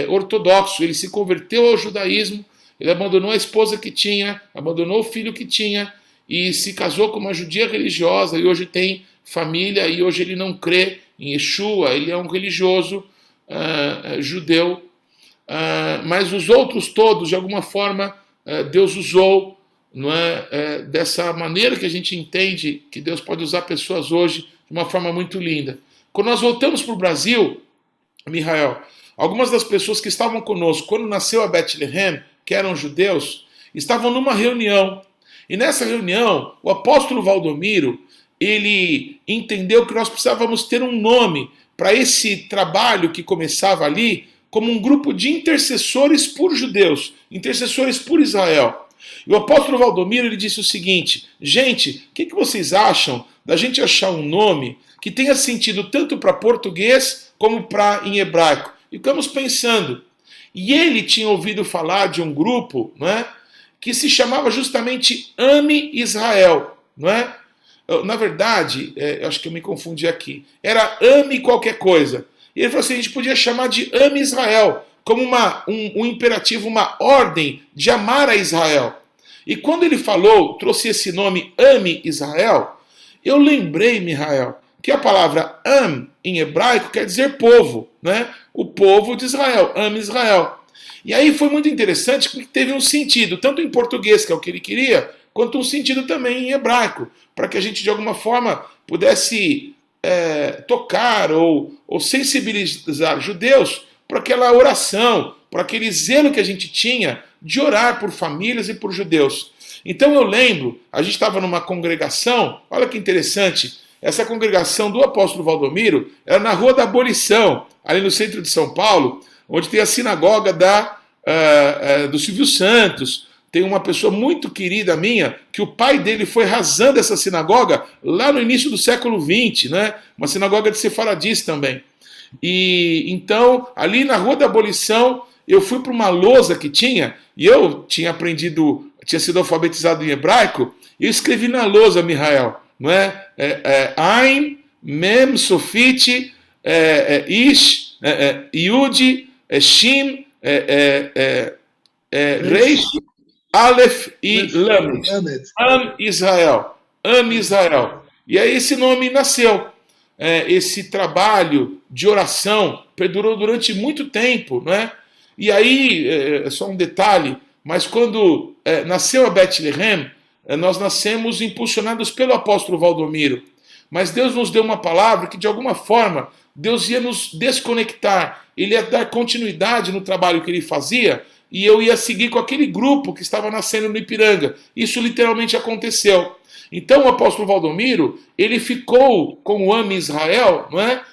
Speaker 3: ortodoxo, ele se converteu ao judaísmo, ele abandonou a esposa que tinha, abandonou o filho que tinha e se casou com uma judia religiosa e hoje tem família e hoje ele não crê em Yeshua, ele é um religioso judeu, mas os outros todos, de alguma forma, Deus usou, não é, dessa maneira que a gente entende que Deus pode usar pessoas hoje de uma forma muito linda. Quando nós voltamos para o Brasil, Mihael, algumas das pessoas que estavam conosco quando nasceu a Bethlehem, que eram judeus, estavam numa reunião. E nessa reunião, o apóstolo Valdomiro, ele entendeu que nós precisávamos ter um nome para esse trabalho que começava ali, como um grupo de intercessores por judeus, intercessores por Israel. E o apóstolo Valdomiro, ele disse o seguinte: gente, o que vocês acham da gente achar um nome que tenha sentido tanto para português como para em hebraico? E ficamos pensando. E ele tinha ouvido falar de um grupo, não é, que se chamava justamente Ame Israel, não é? Na verdade, eu acho que eu me confundi aqui. Era Ame qualquer coisa. E ele falou assim, a gente podia chamar de Ame Israel, como um imperativo, uma ordem de amar a Israel. E quando ele falou, trouxe esse nome Ame Israel, eu lembrei, Mihael, que a palavra Am, em hebraico, quer dizer povo, né? O povo de Israel, Ame Israel. E aí foi muito interessante porque teve um sentido, tanto em português, que é o que ele queria, quanto um sentido também em hebraico, para que a gente de alguma forma pudesse tocar ou sensibilizar judeus para aquela oração, para aquele zelo que a gente tinha de orar por famílias e por judeus. Então eu lembro, a gente estava numa congregação, olha que interessante, essa congregação do apóstolo Valdomiro era na Rua da Abolição, ali no centro de São Paulo, onde tem a sinagoga do Silvio Santos. Tem uma pessoa muito querida minha, que o pai dele foi rasando essa sinagoga lá no início do século XX, né? Uma sinagoga de sefaradis também. E então, ali na Rua da Abolição, eu fui para uma lousa que tinha, e eu tinha sido alfabetizado em hebraico, e eu escrevi na lousa, Mihael, não é? Ain, Mem, Sofit, Ish, Yud, Shim, Reish, Aleph e Lamed.
Speaker 2: Lamed.
Speaker 3: Am Israel. Am Israel. E aí esse nome nasceu. Esse trabalho de oração perdurou durante muito tempo, não é? E aí, só um detalhe, mas quando nasceu a Bethlehem, nós nascemos impulsionados pelo apóstolo Valdomiro. Mas Deus nos deu uma palavra que, de alguma forma, Deus ia nos desconectar. Ele ia dar continuidade no trabalho que ele fazia e eu ia seguir com aquele grupo que estava nascendo no Ipiranga. Isso literalmente aconteceu. Então o apóstolo Valdomiro, ele ficou com o Am Israel, não é?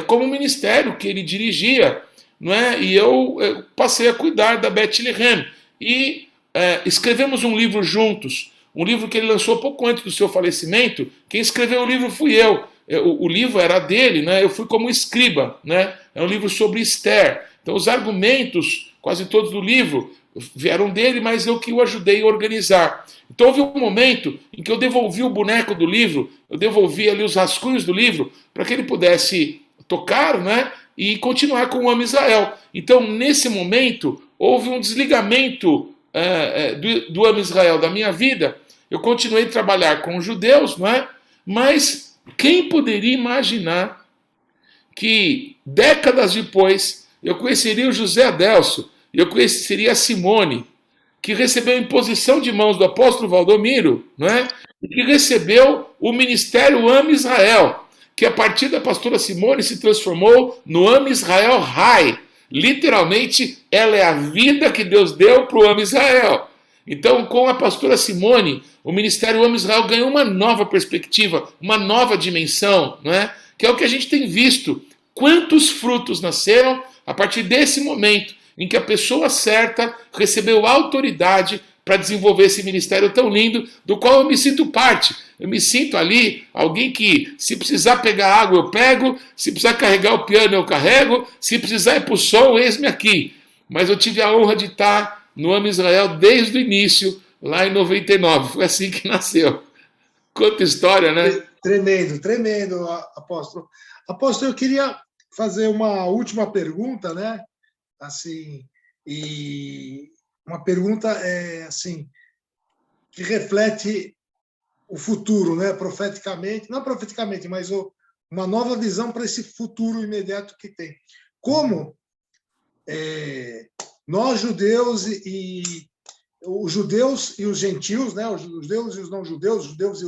Speaker 3: Como um ministério que ele dirigia, não é? E eu passei a cuidar da Bethlehem. E escrevemos um livro juntos, um livro que ele lançou pouco antes do seu falecimento. Quem escreveu o livro fui eu. O livro era dele, né? Eu fui como escriba, né? É um livro sobre Esther. Então os argumentos, quase todos do livro, vieram dele, mas eu que o ajudei a organizar. Então houve um momento em que eu devolvi o boneco do livro, eu devolvi ali os rascunhos do livro, para que ele pudesse tocar, né? E continuar com o Am Israel. Então nesse momento houve um desligamento do Am Israel da minha vida. Eu continuei a trabalhar com os judeus, não é? Mas quem poderia imaginar que décadas depois eu conheceria o José Adelso, eu conheceria a Simone, que recebeu a imposição de mãos do apóstolo Valdomiro, não é? E que recebeu o ministério Am Israel, que a partir da pastora Simone se transformou no Am Israel Rai. Literalmente, ela é a vida que Deus deu para o Am Israel. Então, com a pastora Simone, o ministério Am Israel ganhou uma nova perspectiva, uma nova dimensão, não é? Que é o que a gente tem visto. Quantos frutos nasceram a partir desse momento em que a pessoa certa recebeu autoridade para desenvolver esse ministério tão lindo, do qual eu me sinto parte. Eu me sinto ali alguém que, se precisar pegar água, eu pego, se precisar carregar o piano, eu carrego, se precisar ir para o som, eis-me aqui. Mas eu tive a honra de estar no Am Israel desde o início, lá em 99. Foi assim que nasceu. Quanta história, né?
Speaker 2: Tremendo, tremendo, apóstolo. Apóstolo, eu queria fazer uma última pergunta, né? Assim, e uma pergunta assim, que reflete o futuro, né? Profeticamente, não profeticamente, mas uma nova visão para esse futuro imediato que tem. Como nós judeus e os judeus e os gentios, né? Os judeus e os não judeus, os judeus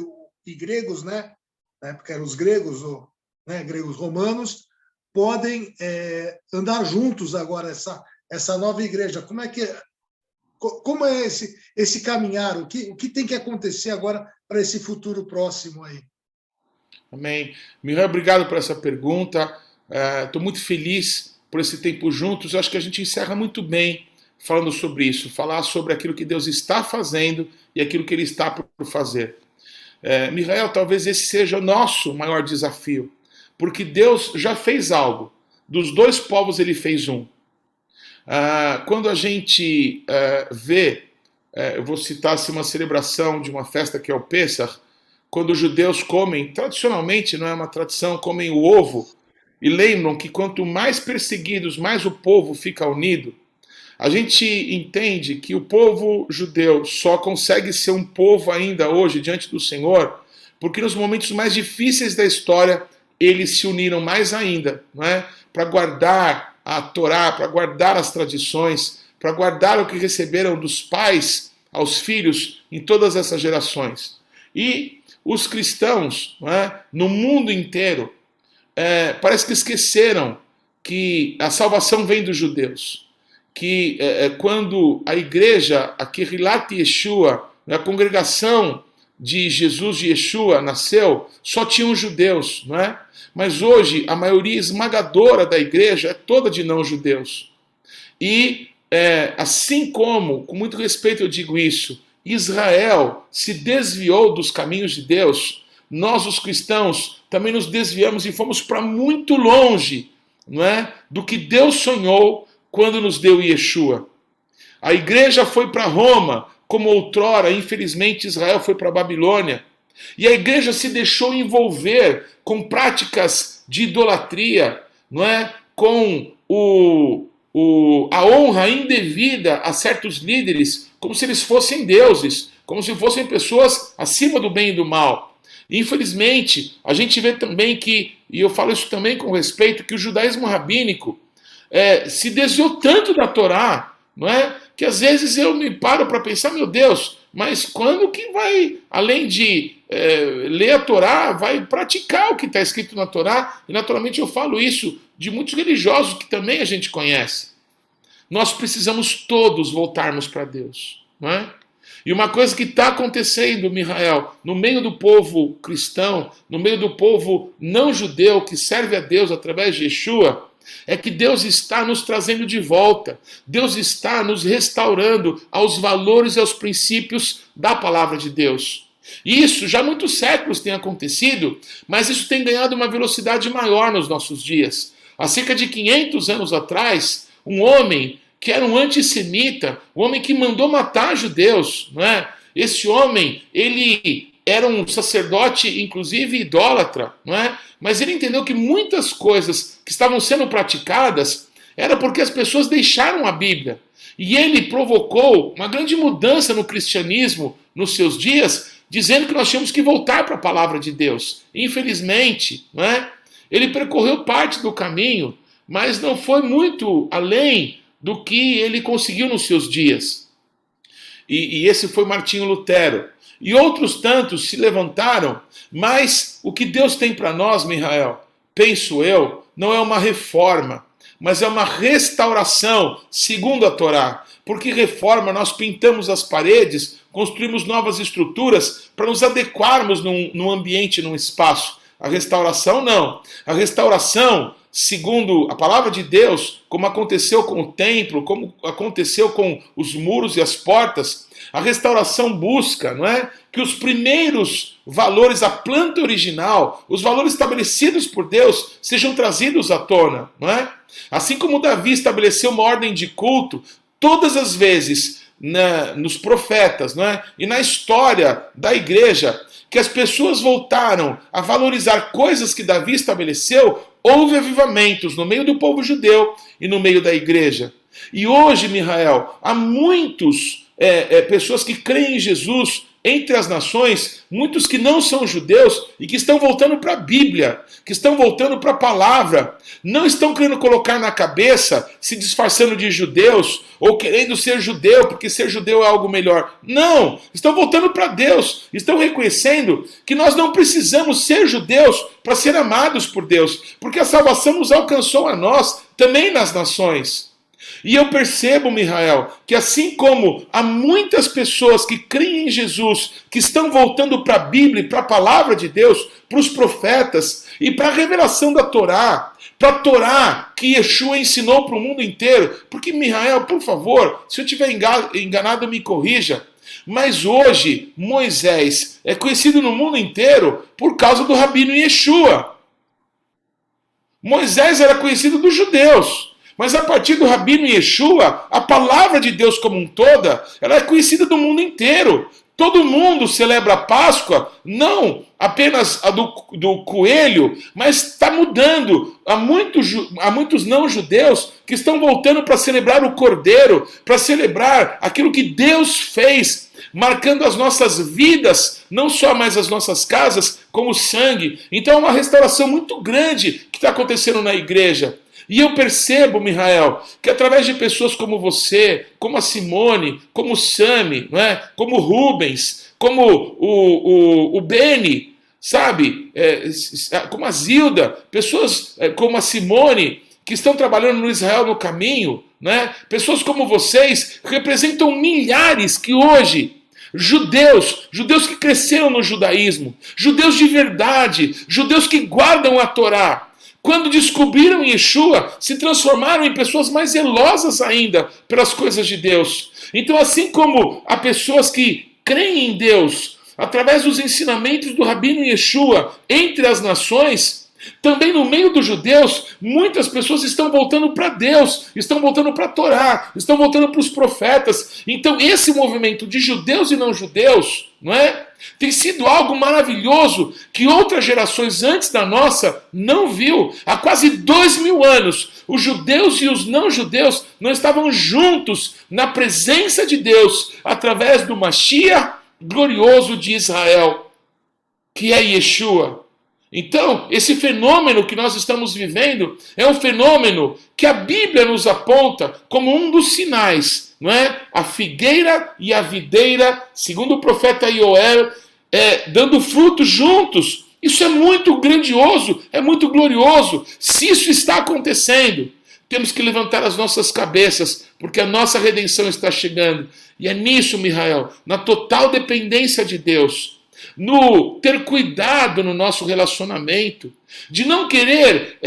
Speaker 2: e gregos, né? Na época eram os gregos, né? Gregos romanos, podem andar juntos agora, essa nova igreja. Como é esse caminhar? O que tem que acontecer agora para esse futuro próximo aí?
Speaker 3: Amém. Miriam, obrigado por essa pergunta. Estou muito feliz por esse tempo juntos. Eu acho que a gente encerra muito bem falando sobre isso, falar sobre aquilo que Deus está fazendo e aquilo que Ele está por fazer. Mihael, talvez esse seja o nosso maior desafio, porque Deus já fez algo. Dos dois povos Ele fez um. Quando a gente vê, eu vou citar assim, uma celebração de uma festa que é o Pessach, quando os judeus comem, tradicionalmente, não é uma tradição, comem o ovo, e lembram que quanto mais perseguidos, mais o povo fica unido. A gente entende que o povo judeu só consegue ser um povo ainda hoje diante do Senhor, porque nos momentos mais difíceis da história, eles se uniram mais ainda, não é? Para guardar a Torá, para guardar as tradições, para guardar o que receberam dos pais aos filhos em todas essas gerações. E os cristãos, não é? No mundo inteiro, parece que esqueceram que a salvação vem dos judeus. Que quando a igreja, a Kehilat Yeshua, a congregação de Jesus de Yeshua nasceu, só tinham judeus, não é? Mas hoje a maioria esmagadora da igreja é toda de não-judeus. E assim como, com muito respeito eu digo isso, Israel se desviou dos caminhos de Deus, nós os cristãos também nos desviamos e fomos para muito longe, não é? Do que Deus sonhou quando nos deu Yeshua. A igreja foi para Roma, como outrora, infelizmente, Israel foi para a Babilônia. E a igreja se deixou envolver com práticas de idolatria, não é? Com o a honra indevida a certos líderes como se eles fossem deuses, como se fossem pessoas acima do bem e do mal. Infelizmente, a gente vê também que, e eu falo isso também com respeito, que o judaísmo rabínico se desviou tanto da Torá, não é? Que às vezes eu me paro para pensar, meu Deus, mas quando que vai, além de ler a Torá, vai praticar o que está escrito na Torá? E naturalmente eu falo isso de muitos religiosos que também a gente conhece. Nós precisamos todos voltarmos para Deus, não é? E uma coisa que está acontecendo, Mihael, no meio do povo cristão, no meio do povo não judeu que serve a Deus através de Yeshua, é que Deus está nos trazendo de volta. Deus está nos restaurando aos valores e aos princípios da palavra de Deus. E isso já há muitos séculos tem acontecido, mas isso tem ganhado uma velocidade maior nos nossos dias. Há cerca de 500 anos atrás, um homem que era um antissemita, um homem que mandou matar judeus, não é? Esse homem, ele era um sacerdote, inclusive idólatra, não é? Mas ele entendeu que muitas coisas que estavam sendo praticadas era porque as pessoas deixaram a Bíblia. E ele provocou uma grande mudança no cristianismo nos seus dias, dizendo que nós tínhamos que voltar para a palavra de Deus. Infelizmente, não é? Ele percorreu parte do caminho, mas não foi muito além do que ele conseguiu nos seus dias. E esse foi Martinho Lutero. E outros tantos se levantaram, mas o que Deus tem para nós, Mihael, penso eu, não é uma reforma, mas é uma restauração segundo a Torá. Porque reforma, nós pintamos as paredes, construímos novas estruturas para nos adequarmos num ambiente, num espaço. A restauração não. A restauração, segundo a palavra de Deus, como aconteceu com o templo, como aconteceu com os muros e as portas, a restauração busca, não é, que os primeiros valores, a planta original, os valores estabelecidos por Deus, sejam trazidos à tona, não é? Assim como Davi estabeleceu uma ordem de culto, todas as vezes nos profetas, não é? E na história da igreja, que as pessoas voltaram a valorizar coisas que Davi estabeleceu, houve avivamentos no meio do povo judeu e no meio da igreja. E hoje, Mihael, há muitos pessoas que creem em Jesus entre as nações, muitos que não são judeus e que estão voltando para a Bíblia, que estão voltando para a palavra, não estão querendo colocar na cabeça, se disfarçando de judeus, ou querendo ser judeu, porque ser judeu é algo melhor. Não! Estão voltando para Deus, estão reconhecendo que nós não precisamos ser judeus para ser amados por Deus, porque a salvação nos alcançou a nós, também nas nações. E eu percebo, Mihael, que assim como há muitas pessoas que creem em Jesus, que estão voltando para a Bíblia e para a palavra de Deus, para os profetas e para a revelação da Torá, para a Torá que Yeshua ensinou para o mundo inteiro. Porque, Mihael, por favor, se eu estiver enganado, me corrija. Mas hoje, Moisés é conhecido no mundo inteiro por causa do Rabino Yeshua. Moisés era conhecido dos judeus. Mas a partir do Rabino Yeshua, a palavra de Deus como um toda, ela é conhecida do mundo inteiro. Todo mundo celebra a Páscoa, não apenas a do coelho, mas está mudando. Há muitos não-judeus que estão voltando para celebrar o Cordeiro, para celebrar aquilo que Deus fez, marcando as nossas vidas, não só mais as nossas casas, como sangue. Então é uma restauração muito grande que está acontecendo na igreja. E eu percebo, Mihael, que através de pessoas como você, como a Simone, como o Sami, não é? Como o Rubens, como o Beni, sabe? Como a Zilda, pessoas como a Simone, que estão trabalhando no Israel no Caminho, né? Pessoas como vocês representam milhares que hoje, judeus que cresceram no judaísmo, judeus de verdade, judeus que guardam a Torá, quando descobriram Yeshua, se transformaram em pessoas mais zelosas ainda pelas coisas de Deus. Então, assim como há pessoas que creem em Deus, através dos ensinamentos do Rabino Yeshua, entre as nações, Também no meio dos judeus, muitas pessoas estão voltando para Deus, estão voltando para a Torá, estão voltando para os profetas. Então esse movimento de judeus e não judeus, não é? Tem sido algo maravilhoso que outras gerações antes da nossa não viu. Há quase 2000 anos, os judeus e os não judeus não estavam juntos na presença de Deus através do Mashiach glorioso de Israel, que é Yeshua. Então, esse fenômeno que nós estamos vivendo é um fenômeno que a Bíblia nos aponta como um dos sinais, não é? A figueira e a videira, segundo o profeta Yoel, dando frutos juntos. Isso é muito grandioso, é muito glorioso. Se isso está acontecendo, temos que levantar as nossas cabeças, porque a nossa redenção está chegando. E é nisso, Mihael, na total dependência de Deus, no ter cuidado no nosso relacionamento, de não querer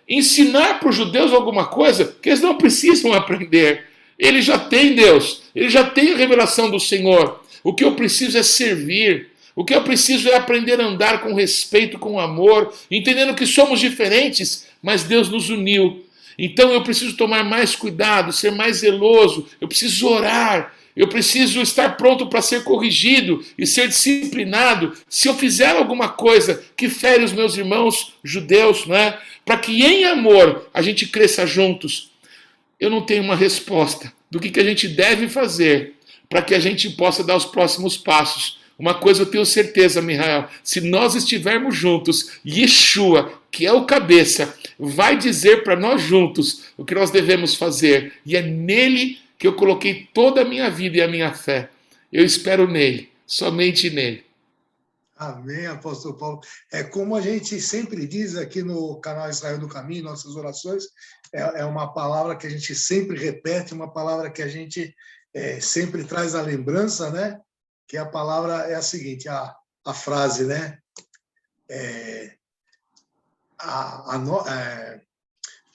Speaker 3: ensinar para os judeus alguma coisa que eles não precisam aprender. Eles já têm Deus, eles já têm a revelação do Senhor. O que eu preciso é servir. O que eu preciso é aprender a andar com respeito, com amor, entendendo que somos diferentes, mas Deus nos uniu. Então eu preciso tomar mais cuidado, ser mais zeloso, eu preciso orar, eu preciso estar pronto para ser corrigido e ser disciplinado se eu fizer alguma coisa que fere os meus irmãos judeus, não é? Para que em amor a gente cresça juntos. Eu não tenho uma resposta do que a gente deve fazer para que a gente possa dar os próximos passos. Uma coisa eu tenho certeza, Mihael, se nós estivermos juntos, Yeshua, que é o cabeça, vai dizer para nós juntos o que nós devemos fazer. E é nele que eu coloquei toda a minha vida e a minha fé. Eu espero nele, somente nele.
Speaker 2: Amém, apóstolo Paulo. É como a gente sempre diz aqui no canal Israel no Caminho, nossas orações, é uma palavra que a gente sempre repete, uma palavra que a gente sempre traz a lembrança, né? Que a palavra é a seguinte, a frase, né?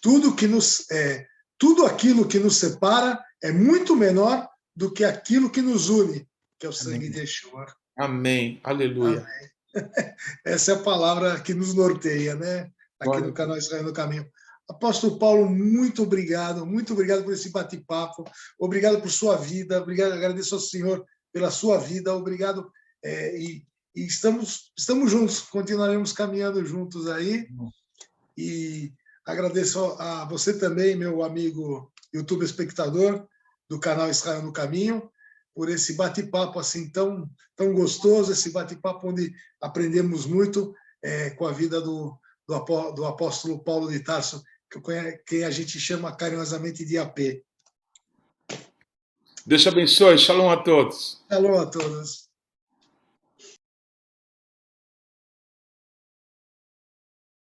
Speaker 2: Tudo aquilo que nos separa é muito menor do que aquilo que nos une, que é o sangue
Speaker 3: Amém.
Speaker 2: de Yeshua.
Speaker 3: Amém. Aleluia.
Speaker 2: Amém. Essa é a palavra que nos norteia, né? Aqui
Speaker 3: Glória
Speaker 2: no canal Israel no Caminho. Apóstolo Paulo, muito obrigado por esse bate-papo, obrigado por sua vida, obrigado, agradeço ao Senhor pela sua vida, obrigado, e estamos juntos, continuaremos caminhando juntos aí, e agradeço a você também, meu amigo YouTube espectador do canal Israel no Caminho, por esse bate-papo assim tão gostoso, esse bate-papo onde aprendemos muito com a vida do apóstolo Paulo de Tarso, que a gente chama carinhosamente de AP.
Speaker 3: Deus te abençoe. Shalom a todos.
Speaker 2: Shalom a todos.